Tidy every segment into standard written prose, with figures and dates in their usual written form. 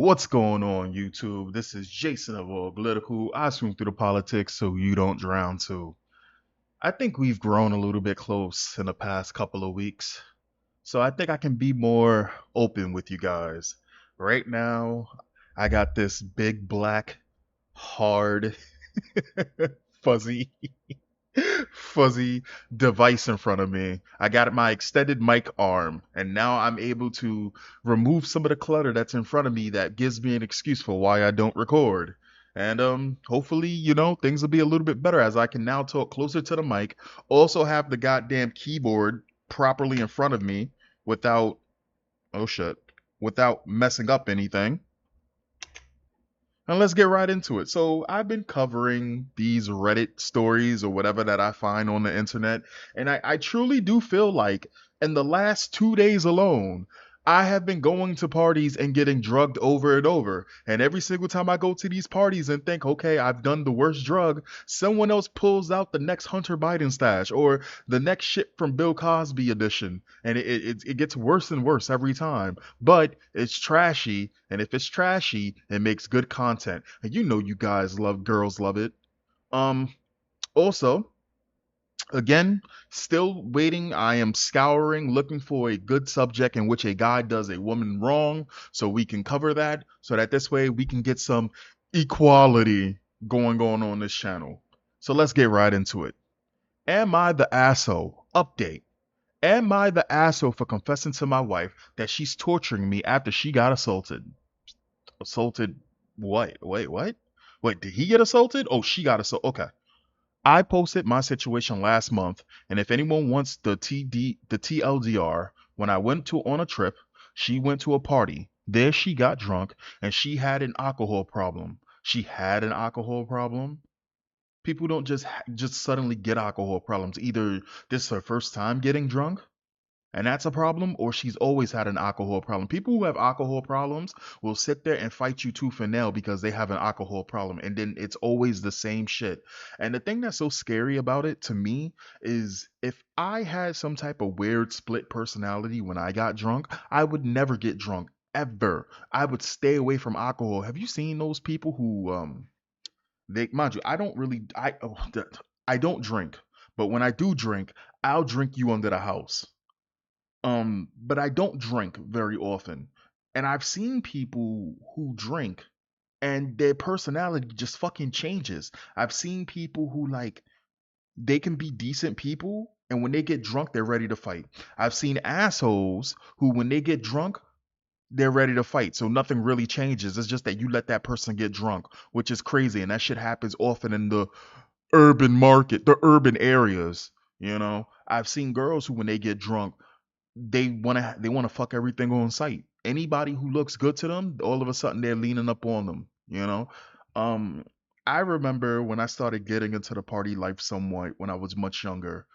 What's going on, YouTube? This is Jason of Auglitical. I swim through the politics so you don't drown too. I think we've grown a little bit close in the past couple of weeks, so I think I can be more open with you guys. Right now, I got this big black, hard, fuzzy fuzzy device in front of me. I got my extended mic arm, and now I'm able to remove some of the clutter that's in front of me that gives me an excuse for why I don't record. And hopefully, things will be a little bit better as I can now talk closer to the mic. Also have the goddamn keyboard properly in front of me without oh shit, without messing up anything. And let's get right into it. So, I've been covering these Reddit stories or whatever that I find on the internet, and I truly do feel like in the last 2 days alone, I have been going to parties and getting drugged over and over. And every single time I go to these parties and think, okay, I've done the worst drug, someone else pulls out the next Hunter Biden stash or the next shit from Bill Cosby edition. And it gets worse and worse every time, but it's trashy, and if it's trashy, it makes good content. And you guys love girls love it. Um Also, again, still waiting. I am scouring looking for a good subject in which a guy does a woman wrong so we can cover that so that this way we can get some equality going on this channel. So let's get right into it. Am I the asshole? Update. Am I the asshole for confessing to my wife that she's torturing me after she got assaulted? Assaulted what? Wait, what? Wait, did he get assaulted? Oh, she got assaulted. Okay. I posted my situation last month, and if anyone wants the TLDR, when I went to on a trip, she went to a party. There she got drunk and she had an alcohol problem. She had an alcohol problem. People don't just suddenly get alcohol problems. Either this is her first time getting drunk and that's a problem, or she's always had an alcohol problem. People who have alcohol problems will sit there and fight you tooth and nail because they have an alcohol problem, and then it's always the same shit. And the thing that's so scary about it to me is if I had some type of weird split personality when I got drunk, I would never get drunk ever. I would stay away from alcohol. Have you seen those people who they mind you, I don't really I don't drink, but when I do drink, I'll drink you under the house. But I don't drink very often. And I've seen people who drink and their personality just fucking changes. I've seen people who like they can be decent people and when they get drunk they're ready to fight. I've seen assholes who when they get drunk they're ready to fight. So nothing really changes. It's just that you let that person get drunk, which is crazy and that shit happens often in the urban market, the urban areas, I've seen girls who when they get drunk they want to fuck everything on sight. Anybody who looks good to them, all of a sudden they're leaning up on them. Um, I remember when I started getting into the party life somewhat when I was much younger.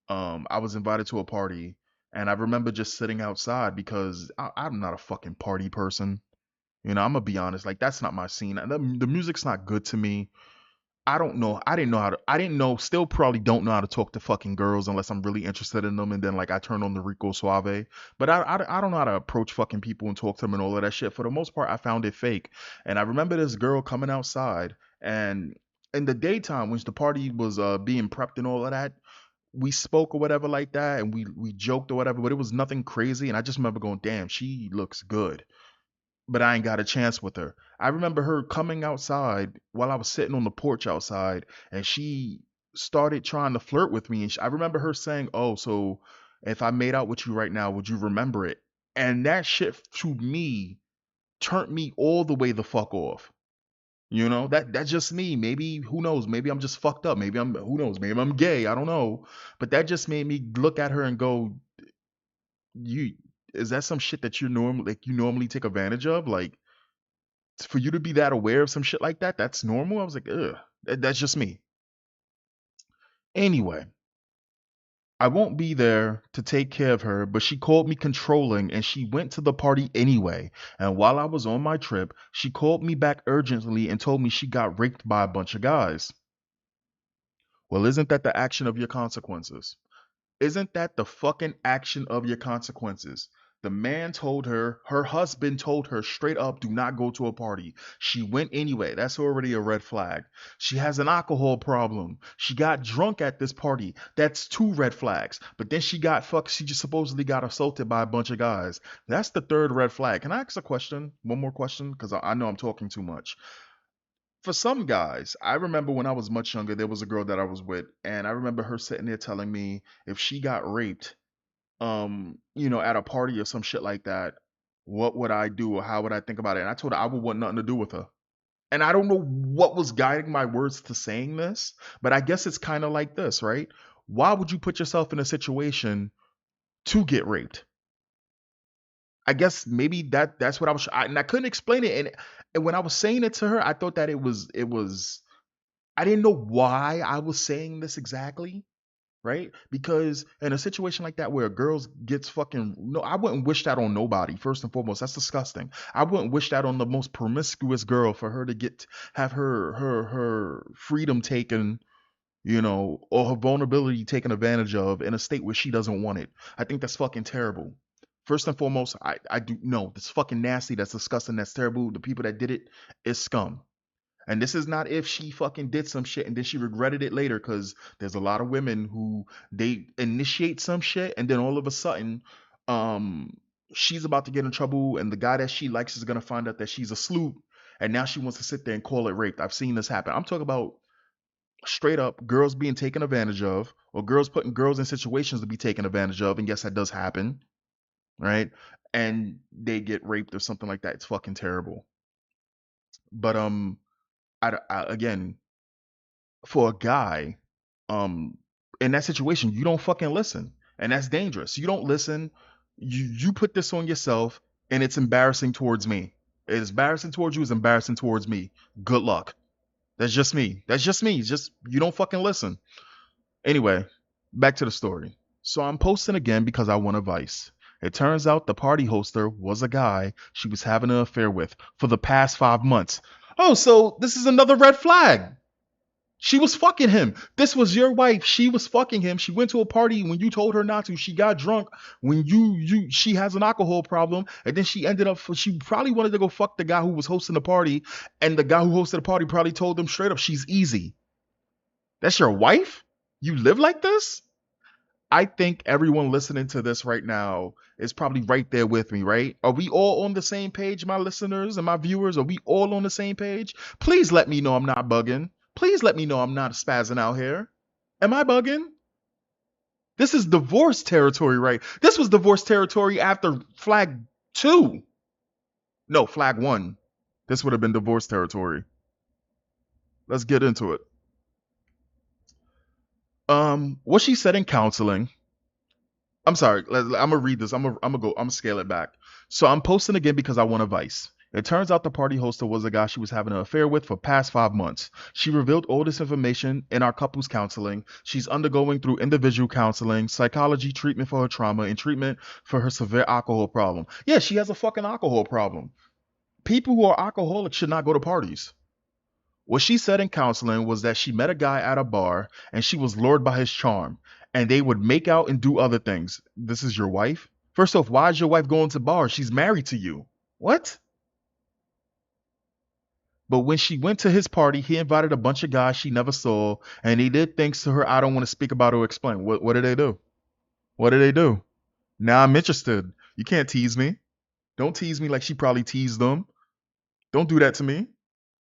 I was invited to a party, and I remember just sitting outside because I'm not a fucking party person. I'm gonna be honest, like that's not my scene. The music's not good to me. I don't know. I didn't know, still probably don't know how to talk to fucking girls unless I'm really interested in them. And then, like, I turn on the Rico Suave. But I don't know how to approach fucking people and talk to them and all of that shit. For the most part, I found it fake. And I remember this girl coming outside. And in the daytime, when the party was being prepped and all of that, we spoke or whatever like that. And we joked or whatever. But it was nothing crazy. And I just remember going, damn, she looks good, but I ain't got a chance with her. I remember her coming outside while I was sitting on the porch outside, and she started trying to flirt with me. And I remember her saying, "Oh, so if I made out with you right now, would you remember it?" And that shit to me turned me all the way the fuck off. That's just me. Maybe who knows? Maybe I'm just fucked up. Maybe I'm who knows? Maybe I'm gay. I don't know. But that just made me look at her and go, "You is that some shit that you normally take advantage of? Like for you to be that aware of some shit like that, that's normal." I was like, ugh, that's just me. Anyway, I won't be there to take care of her, but she called me controlling and she went to the party anyway. And while I was on my trip, she called me back urgently and told me she got raped by a bunch of guys. Well, isn't that the action of your consequences? Isn't that the fucking action of your consequences? The man told her, her husband told her straight up, do not go to a party. She went anyway. That's already a red flag. She has an alcohol problem. She got drunk at this party. That's two red flags. But then she got fucked. She just supposedly got assaulted by a bunch of guys. That's the third red flag. Can I ask a question? One more question? Because I know I'm talking too much. For some guys, I remember when I was much younger, there was a girl that I was with, and I remember her sitting there telling me if she got raped, at a party or some shit like that, what would I do or how would I think about it? And I told her I would want nothing to do with her. And I don't know what was guiding my words to saying this, but I guess it's kind of like this, right? Why would you put yourself in a situation to get raped? I guess maybe that's what and I couldn't explain it. And when I was saying it to her, I thought that it was I didn't know why I was saying this exactly, right? Because in a situation like that where a girl gets fucking no, I wouldn't wish that on nobody. First and foremost, that's disgusting. I wouldn't wish that on the most promiscuous girl for her to get have her freedom taken, or her vulnerability taken advantage of in a state where she doesn't want it. I think that's fucking terrible. First and foremost, I do no, that's fucking nasty, that's disgusting, that's terrible. The people that did it is scum. And this is not if she fucking did some shit and then she regretted it later, because there's a lot of women who they initiate some shit and then all of a sudden, um, she's about to get in trouble and the guy that she likes is gonna find out that she's a sloop and now she wants to sit there and call it rape. I've seen this happen. I'm talking about straight up girls being taken advantage of or girls putting girls in situations to be taken advantage of. And yes, that does happen, right? And they get raped or something like that. It's fucking terrible. But again, for a guy, um, in that situation, you don't fucking listen, and that's dangerous. You don't listen. You put this on yourself, and it's embarrassing towards me. It's embarrassing towards you. It's embarrassing towards me. Good luck. That's just me. That's just me. It's just you don't fucking listen. Anyway, back to the story. So I'm posting again because I want advice. It turns out the party hoster was a guy she was having an affair with for the past 5 months. Oh, so this is another red flag. She was fucking him. This was your wife. She was fucking him. She went to a party when you told her not to. She got drunk when she has an alcohol problem, and then she ended up. She probably wanted to go fuck the guy who was hosting the party, and the guy who hosted the party probably told them straight up, "She's easy." That's your wife. You live like this? I think everyone listening to this right now is probably right there with me, right? Are we all on the same page, my listeners and my viewers? Are we all on the same page? Please let me know I'm not bugging. Please let me know I'm not spazzing out here. Am I bugging? This is divorce territory, right? This was divorce territory after flag 2. No, flag 1. This would have been divorce territory. Let's get into it. What she said in counseling, I'm sorry. I'm gonna read this. I'm gonna scale it back. So I'm posting again because I want advice. It turns out the party hoster was a guy she was having an affair with for past 5 months. She revealed all this information in our couples counseling. She's undergoing through individual counseling, psychology treatment for her trauma, and treatment for her severe alcohol problem. Yeah, she has a fucking alcohol problem. People who are alcoholics should not go to parties. What she said in counseling was that she met a guy at a bar and she was lured by his charm, and they would make out and do other things. This is your wife? First off, why is your wife going to bars? She's married to you. What? But when she went to his party, he invited a bunch of guys she never saw, and he did things to her I don't want to speak about or explain. What did they do? What did they do? Now I'm interested. You can't tease me. Don't tease me like she probably teased them. Don't do that to me.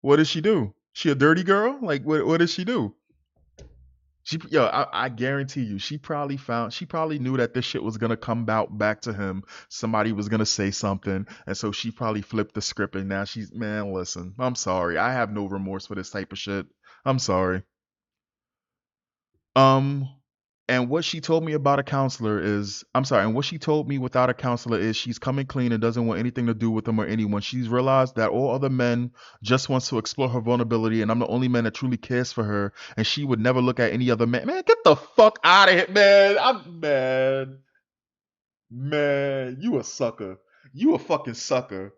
What did she do? She a dirty girl? Like what did she do? I guarantee you, she probably knew that this shit was gonna come back to him. Somebody was gonna say something, and so she probably flipped the script. And now man, listen, I'm sorry, I have no remorse for this type of shit. I'm sorry. Um, and what she told me about a counselor is, I'm sorry, and what she told me without a counselor is she's coming clean and doesn't want anything to do with him or anyone. She's realized that all other men just wants to explore her vulnerability, and I'm the only man that truly cares for her, and she would never look at any other man. Man, get the fuck out of here, man. I'm man. Man, you a sucker. You a fucking sucker.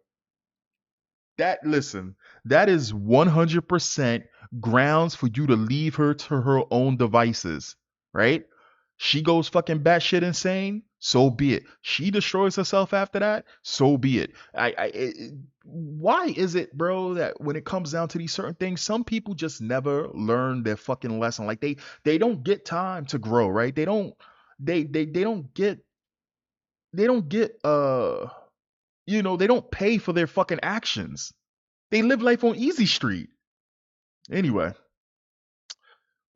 Listen, that is 100% grounds for you to leave her to her own devices, right? She goes fucking batshit insane. So be it. She destroys herself after that. So be it. Why is it, bro, that when it comes down to these certain things, some people just never learn their fucking lesson. Like they don't get time to grow, right? They don't get they don't get they don't pay for their fucking actions. They live life on easy street. Anyway,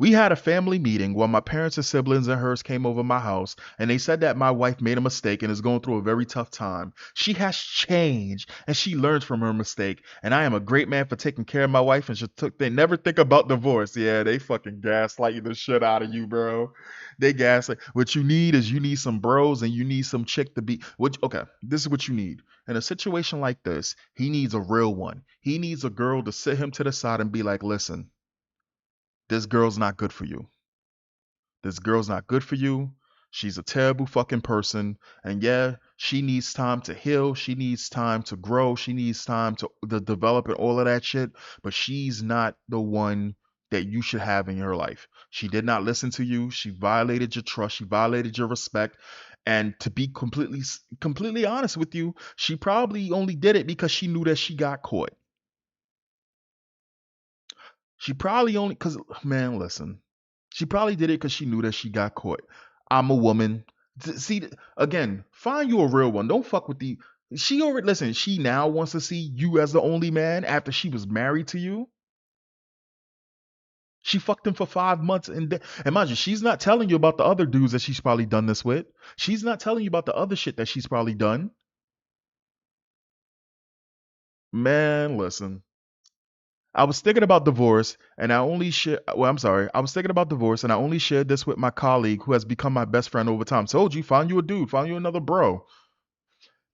we had a family meeting while my parents and siblings and hers came over my house, and they said that my wife made a mistake and is going through a very tough time. She has changed and she learns from her mistake, and I am a great man for taking care of my wife and they never think about divorce. Yeah, they fucking gaslight the shit out of you, bro. They gaslight. What you need some bros and you need some chick to be. Which okay, this is what you need. In a situation like this, he needs a real one. He needs a girl to sit him to the side and be like, listen, this girl's not good for you. This girl's not good for you. She's a terrible fucking person. And yeah, she needs time to heal. She needs time to grow. She needs time to develop and all of that shit. But she's not the one that you should have in your life. She did not listen to you. She violated your trust. She violated your respect. And to be completely honest with you, she probably only did it because she knew that she got caught. She probably only because man, listen. She probably did it because she knew that she got caught. I'm a woman. See again, find you a real one. Don't fuck with the. She already listen. She now wants to see you as the only man after she was married to you. She fucked him for 5 months, and mind you, she's not telling you about the other dudes that she's probably done this with. She's not telling you about the other shit that she's probably done. Man, listen. I was thinking about divorce, and I only share. Well, I'm sorry. I was thinking about divorce, and I only shared this with my colleague who has become my best friend over time. Told you, find you a dude, find you another bro.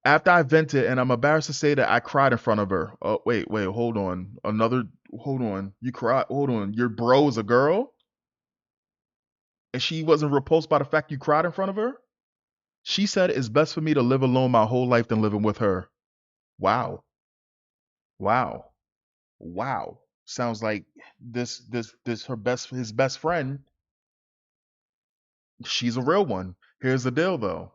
After I vented, and I'm embarrassed to say that I cried in front of her. Oh, wait, hold on. Hold on. You cried. Hold on. Your bro is a girl, and she wasn't repulsed by the fact you cried in front of her. She said it's best for me to live alone my whole life than living with her. Wow, wow, wow. Sounds like this his best friend. She's a real one. Here's the deal though.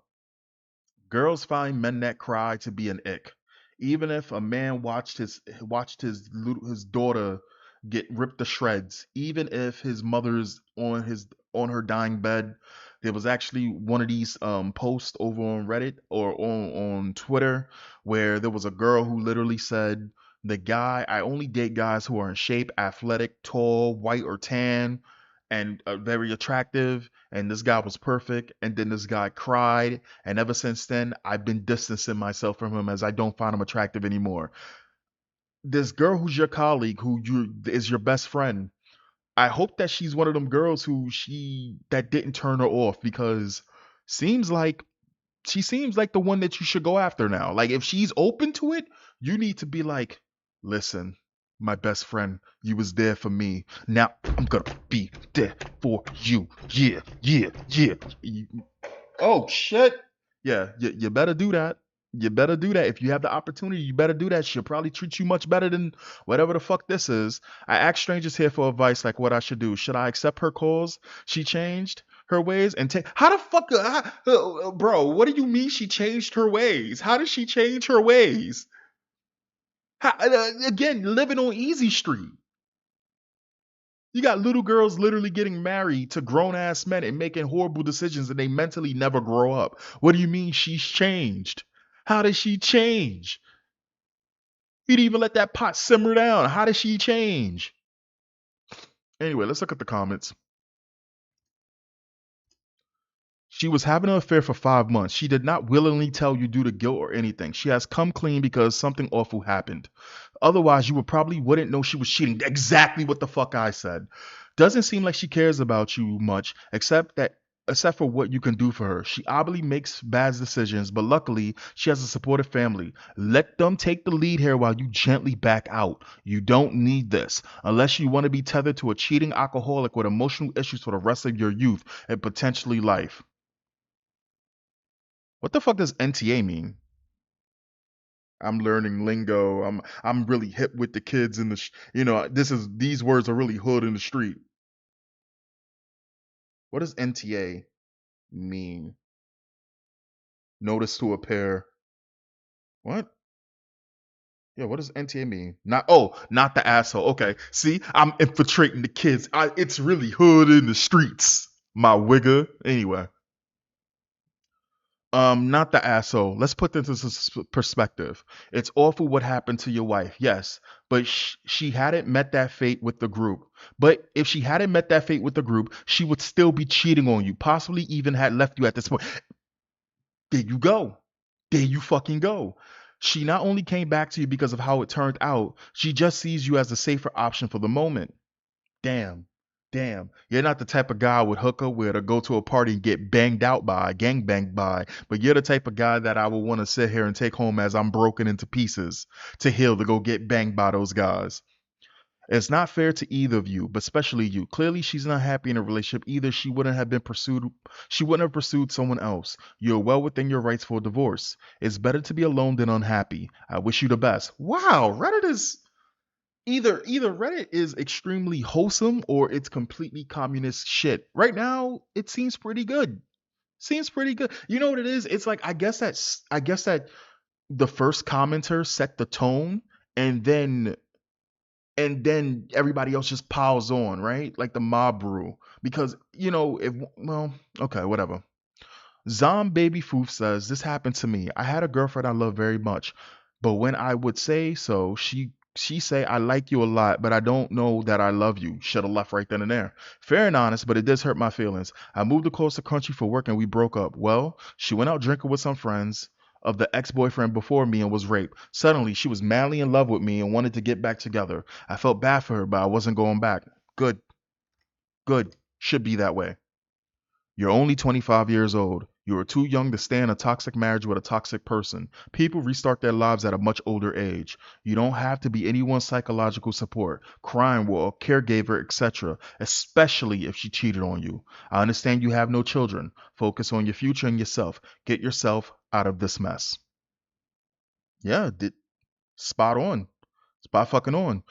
Girls find men that cry to be an ick. Even if a man watched his daughter get ripped to shreds, even if his mother's on her dying bed, there was actually one of these posts over on Reddit or on Twitter where there was a girl who literally said, "The guy I only date guys who are in shape, athletic, tall, white or tan, and very attractive." And this guy was perfect. And then this guy cried, and ever since then, I've been distancing myself from him as I don't find him attractive anymore. This girl who's your colleague, who you is your best friend, I hope that she's one of them girls who she that didn't turn her off because seems like she seems like the one that you should go after now. Like if she's open to it, you need to be like, listen, my best friend, you was there for me. Now I'm gonna be there for you. Yeah, yeah, yeah. Oh shit. Yeah, you better do that. You better do that. If you have the opportunity, you better do that. She'll probably treat you much better than whatever the fuck this is. I ask strangers here for advice like what I should do. Should I accept her calls? She changed her ways and take. How the fuck, bro? What do you mean she changed her ways? How did she change her ways? Again, living on Easy Street. You got little girls literally getting married to grown ass men and making horrible decisions and they mentally never grow up. What do you mean she's changed? How did she change? You didn't even let that pot simmer down. How did she change? Anyway, let's look at the comments. She was having an affair for 5 months. She did not willingly tell you due to guilt or anything. She has come clean because something awful happened. Otherwise, you would probably wouldn't know she was cheating. Exactly what the fuck I said. Doesn't seem like she cares about you much, except for what you can do for her. She obviously makes bad decisions, but luckily she has a supportive family. Let them take the lead here while you gently back out. You don't need this unless you want to be tethered to a cheating alcoholic with emotional issues for the rest of your youth and potentially life. What the fuck does NTA mean? I'm learning lingo. I'm really hip with the kids in these words are really hood in the street. What is NTA? mean? Notice to appear. What? Yeah, what does NTA mean? Not the asshole. Okay, see, I'm infiltrating the kids. It's really hood in the streets, my wigger. Anyway, not the asshole. Let's put this into perspective. It's awful what happened to your wife, yes, but she hadn't met that fate with the group. But if she hadn't met that fate with the group, she would still be cheating on you, possibly even had left you at this point. There you go. There you fucking go. She not only came back to you because of how it turned out, she just sees you as the safer option for the moment. Damn. Damn. You're not the type of guy I would hook up with or go to a party and get banged out by, gang banged by, but you're the type of guy that I would want to sit here and take home as I'm broken into pieces to heal to go get banged by those guys. It's not fair to either of you, but especially you. Clearly, she's not happy in a relationship either. She wouldn't have pursued someone else. You're well within your rights for a divorce. It's better to be alone than unhappy. I wish you the best. Wow, Reddit is either Reddit is extremely wholesome or it's completely communist shit. Right now, it seems pretty good. Seems pretty good. You know what it is? It's like I guess that the first commenter set the tone and then everybody else just piles on, right? Like the mob rule. Because, if, well, okay, whatever. Zom Baby Foof says, this happened to me. I had a girlfriend I love very much, but when I would say so, she say I like you a lot, but I don't know that I love you. Should have left right then and there. Fair and honest, but it does hurt my feelings. I moved across the country for work and we broke up. Well, she went out drinking with some friends of the ex-boyfriend before me and was raped. Suddenly, she was madly in love with me and wanted to get back together. I felt bad for her, but I wasn't going back. Good, good. Should be that way. You're only 25 years old. You are too young to stay in a toxic marriage with a toxic person. People restart their lives at a much older age. You don't have to be anyone's psychological support, crime wall, caregiver, etc., especially if she cheated on you. I understand you have no children. Focus on your future and yourself. Get yourself out of this mess. Yeah, spot on. Spot fucking on.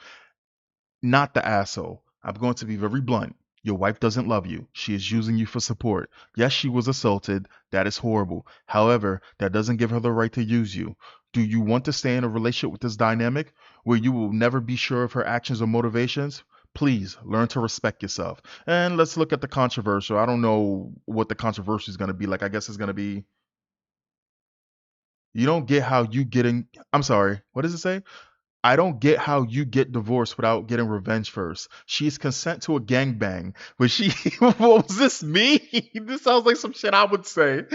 Not the asshole. I'm going to be very blunt. Your wife doesn't love you. She is using you for support. Yes, she was assaulted. That is horrible. However, that doesn't give her the right to use you. Do you want to stay in a relationship with this dynamic where you will never be sure of her actions or motivations? Please learn to respect yourself. And let's look at the controversial. I don't know what the controversy is going to be like. I guess it's going to be you don't get how you getting. I'm sorry. What does it say? I don't get how you get divorced without getting revenge first. She's consent to a gangbang, but she what was this me? This sounds like some shit I would say.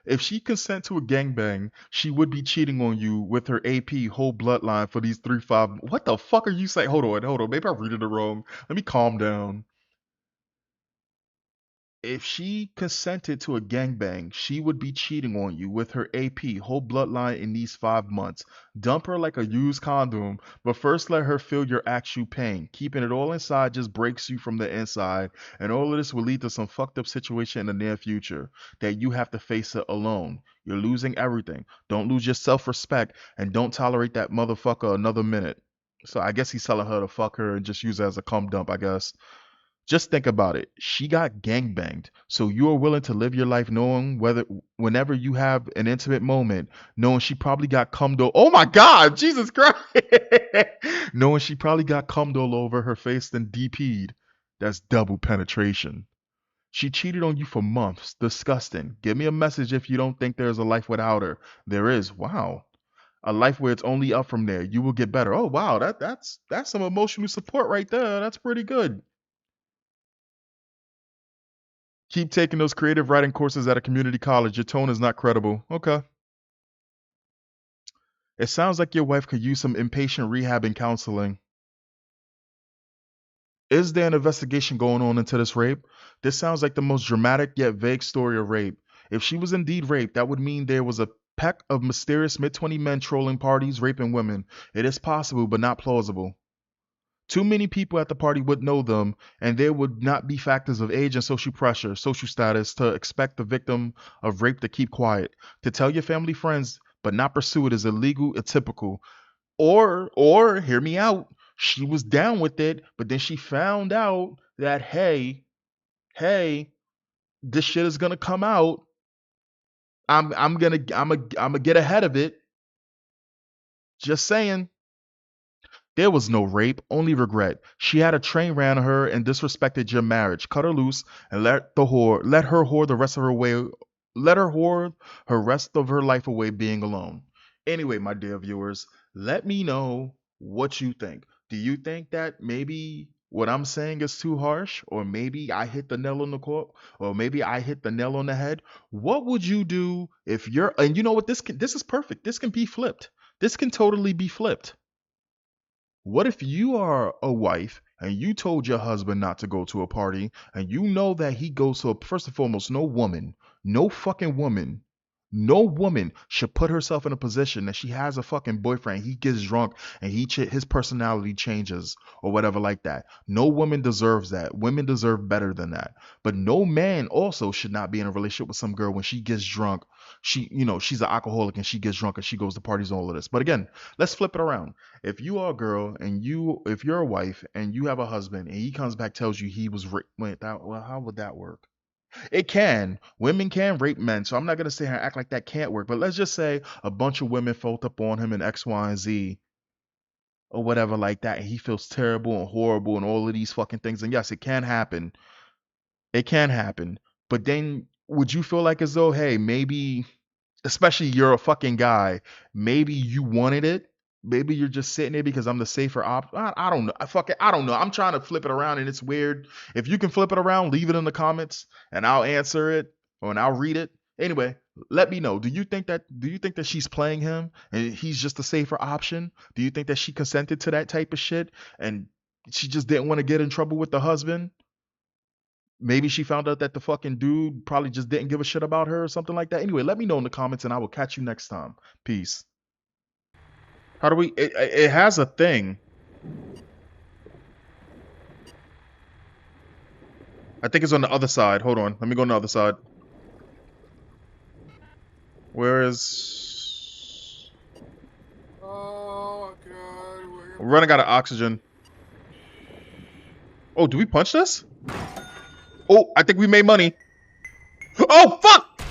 If she consent to a gangbang, she would be cheating on you with her AP whole bloodline for these 3-5. What the fuck are you saying? Hold on. Maybe I'm reading it wrong. Let me calm down. If she consented to a gangbang, she would be cheating on you with her AP, whole bloodline in these 5 months. Dump her like a used condom, but first let her feel your actual pain. Keeping it all inside just breaks you from the inside, and all of this will lead to some fucked up situation in the near future that you have to face it alone. You're losing everything. Don't lose your self respect, and don't tolerate that motherfucker another minute. So I guess he's telling her to fuck her and just use it as a cum dump, I guess. Just think about it. She got gangbanged. So you are willing to live your life knowing whenever you have an intimate moment, knowing she probably got cummed all oh my God, Jesus Christ. Knowing she probably got cummed all over her face then DP'd. That's double penetration. She cheated on you for months. Disgusting. Give me a message if you don't think there's a life without her. There is. Wow. A life where it's only up from there. You will get better. Oh wow, that's some emotional support right there. That's pretty good. Keep taking those creative writing courses at a community college. Your tone is not credible. Okay. It sounds like your wife could use some inpatient rehab and counseling. Is there an investigation going on into this rape? This sounds like the most dramatic yet vague story of rape. If she was indeed raped, that would mean there was a pack of mysterious mid 20 men trolling parties, raping women. It is possible, but not plausible. Too many people at the party would know them, and there would not be factors of age and social pressure, social status to expect the victim of rape to keep quiet. To tell your family friends but not pursue it is illegal, atypical. Or hear me out. She was down with it, but then she found out that hey, this shit is gonna come out. I'm gonna get ahead of it. Just saying. There was no rape, only regret. She had a train ran her and disrespected your marriage. Cut her loose and let her whore the rest of her way, let her whore her rest of her life away being alone. Anyway, my dear viewers, let me know what you think. Do you think that maybe what I'm saying is too harsh, or maybe I hit the nail on the court, or maybe I hit the nail on the head? What would you do if you're? And you know what? This is perfect. This can be flipped. This can totally be flipped. What if you are a wife and you told your husband not to go to a party and you know that he goes to first and foremost, no woman, no fucking woman, no woman should put herself in a position that she has a fucking boyfriend, he gets drunk and his personality changes or whatever like that. No woman deserves that. Women deserve better than that. But no man also should not be in a relationship with some girl when she gets drunk. She's an alcoholic and she gets drunk and she goes to parties and all of this. But again, let's flip it around. If you're a wife and you have a husband and he comes back tells you he was raped, well, how would that work? It can. Women can rape men, so I'm not gonna sit here and act like that can't work. But let's just say a bunch of women felt up on him in X, Y, and Z or whatever like that, and he feels terrible and horrible and all of these fucking things. And yes, it can happen. It can happen. But then would you feel like as though, hey, maybe especially you're a fucking guy, maybe you wanted it. Maybe you're just sitting there because I'm the safer I don't know. I don't know. I'm trying to flip it around and it's weird. If you can flip it around, leave it in the comments and I'll answer it and I'll read it. Anyway, let me know. Do you think that she's playing him and he's just a safer option? Do you think that she consented to that type of shit and she just didn't want to get in trouble with the husband? Maybe she found out that the fucking dude probably just didn't give a shit about her or something like that. Anyway, let me know in the comments and I will catch you next time. Peace. How do we? It has a thing. I think it's on the other side. Hold on. Let me go on the other side. Where is. Oh god, We're running out of oxygen. Oh, do we punch this? Oh, I think we made money. Oh, fuck!